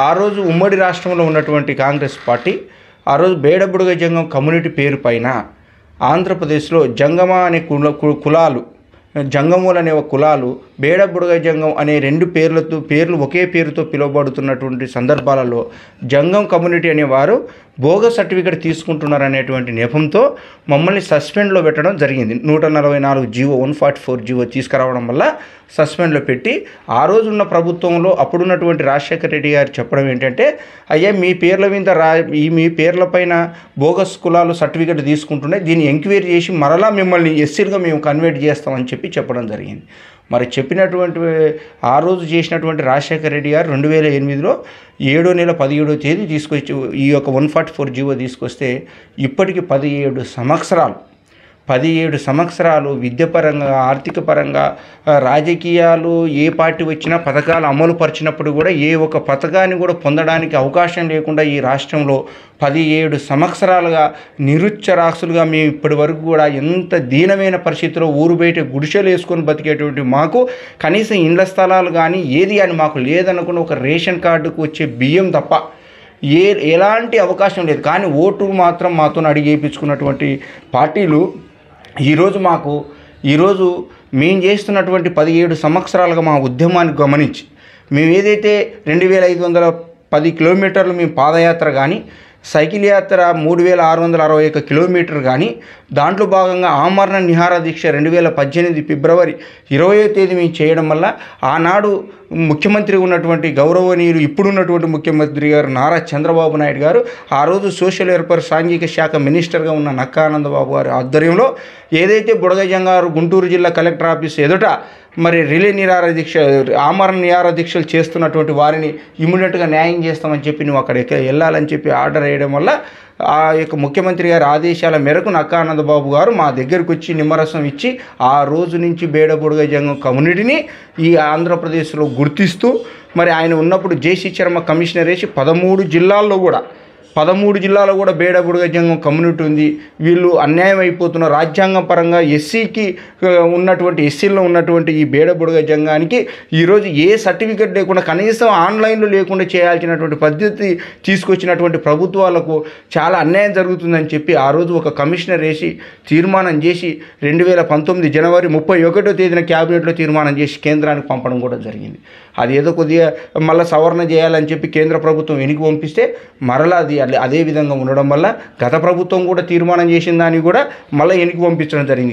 ఆ రోజు ఉమ్మడి రాష్ట్రంలో ఉన్నటువంటి కాంగ్రెస్ పార్టీ ఆ రోజు బేడబుడుగ జంగం కమ్యూనిటీ పేరు పైన ఆంధ్రప్రదేశ్లో జంగమ అనే కులాలు, జంగములు అనే కులాలు బేడబుడుగ జంగం అనే రెండు పేర్లు ఒకే పేరుతో పిలువబడుతున్నటువంటి సందర్భాలలో జంగం కమ్యూనిటీ అనేవారు బోగస్ సర్టిఫికేట్ తీసుకుంటున్నారనేటువంటి నెపంతో మమ్మల్ని సస్పెండ్లో పెట్టడం జరిగింది. 144 జీవో 144 జీవో తీసుకురావడం వల్ల సస్పెండ్లో పెట్టి ఆ రోజు ఉన్న ప్రభుత్వంలో అప్పుడున్నటువంటి రాజశేఖర రెడ్డి గారు చెప్పడం ఏంటంటే, అయ్యా మీ పేర్ల మీద మీ పేర్ల పైన బోగస్ కులాలు సర్టిఫికేట్ తీసుకుంటుండే, దీన్ని ఎంక్వైరీ చేసి మరలా మిమ్మల్ని ఎస్సీలుగా మేము కన్వర్ట్ చేస్తామని చెప్పడం జరిగింది. మరి చెప్పినటువంటి ఆ రోజు చేసినటువంటి రాజశేఖర రెడ్డి గారు 2008లో 7వ నెల 17వ తేదీ తీసుకొచ్చి ఈ యొక్క 144 జీవో తీసుకొస్తే ఇప్పటికి 17 సంవత్సరాలు విద్యపరంగా, ఆర్థిక పరంగా, రాజకీయాలు ఏ పార్టీ వచ్చినా పథకాలు అమలు పరిచినప్పుడు కూడా ఏ ఒక్క పథకాన్ని కూడా పొందడానికి అవకాశం లేకుండా ఈ రాష్ట్రంలో 17 సంవత్సరాలుగా నిరుచ్చరాక్షులుగా మేము ఇప్పటి వరకు కూడా ఎంత దీనమైన పరిస్థితిలో ఊరు బయట గుడిసెలు వేసుకొని బతికేటువంటి మాకు కనీసం ఇండ్ల స్థలాలు కానీ ఏది కానీ మాకు లేదనుకున్న ఒక రేషన్ కార్డుకు వచ్చే బియ్యం తప్ప ఎలాంటి అవకాశం లేదు. కానీ ఓటు మాత్రం మాతో అడిగి వేయించుకున్నటువంటి పార్టీలు ఈరోజు మేము చేస్తున్నటువంటి 17 సంవత్సరాలుగా మా ఉద్యమాన్ని గమనించి మేము ఏదైతే 2510 కిలోమీటర్లు మేము పాదయాత్ర కానీ, సైకిల్ యాత్ర 3661 కిలోమీటర్ కానీ, దాంట్లో భాగంగా ఆమరణ నిహార దీక్ష 2018 ఫిబ్రవరి 20వ తేదీ మేము చేయడం వల్ల ఆనాడు ముఖ్యమంత్రి ఉన్నటువంటి గౌరవనీయులు ఇప్పుడున్నటువంటి ముఖ్యమంత్రి గారు నారా చంద్రబాబు నాయుడు గారు ఆ రోజు సోషల్ వెల్ఫేర్ సాంఘిక శాఖ మినిస్టర్గా ఉన్న నక్కా ఆనందబాబు గారి ఆధ్వర్యంలో ఏదైతే బుడగ జంగారు గుంటూరు జిల్లా కలెక్టర్ ఆఫీస్ ఎదుట మరి ఆమరణ నిహార దీక్షలు చేస్తున్నటువంటి వారిని ఇమ్మీడియట్గా న్యాయం చేస్తామని చెప్పి నువ్వు అక్కడికి వెళ్ళాలని చెప్పి ఆర్డర్ వేయడం వల్ల ఆ యొక్క ముఖ్యమంత్రి గారి ఆదేశాల మేరకు నక్కా ఆనందబాబు గారు మా దగ్గరకు వచ్చి నిమ్మరసం ఇచ్చి ఆ రోజు నుంచి బేడబుడుగ జంగం కమ్యూనిటీని ఈ ఆంధ్రప్రదేశ్లో గుర్తిస్తూ మరి ఆయన ఉన్నప్పుడు జేసీ శర్మ కమిషనర్ వేసి 13 జిల్లాల్లో కూడా బేడబుడుగ జంగం కమ్యూనిటీ ఉంది, వీళ్ళు అన్యాయం అయిపోతున్న రాజ్యాంగం పరంగా ఎస్సీలో ఉన్నటువంటి ఈ బేడబుడుగ జంగానికి ఈరోజు ఏ సర్టిఫికెట్ లేకుండా కనీసం ఆన్లైన్లో లేకుండా చేయాల్సినటువంటి పద్ధతి తీసుకొచ్చినటువంటి ప్రభుత్వాలకు చాలా అన్యాయం జరుగుతుందని చెప్పి ఆ రోజు ఒక కమిషనర్ వేసి తీర్మానం చేసి 2019 జనవరి 31వ తేదీన క్యాబినెట్లో తీర్మానం చేసి కేంద్రానికి పంపడం కూడా జరిగింది. అది ఏదో కొద్దిగా మళ్ళీ సవరణ చేయాలని చెప్పి కేంద్ర ప్రభుత్వం వెనక్కి పంపిస్తే మరలా అది అదే విధంగా ఉండడం వల్ల గత ప్రభుత్వం కూడా తీర్మానం చేసిన దాన్ని కూడా మళ్ళీ వెనక్కి పంపించడం జరిగింది.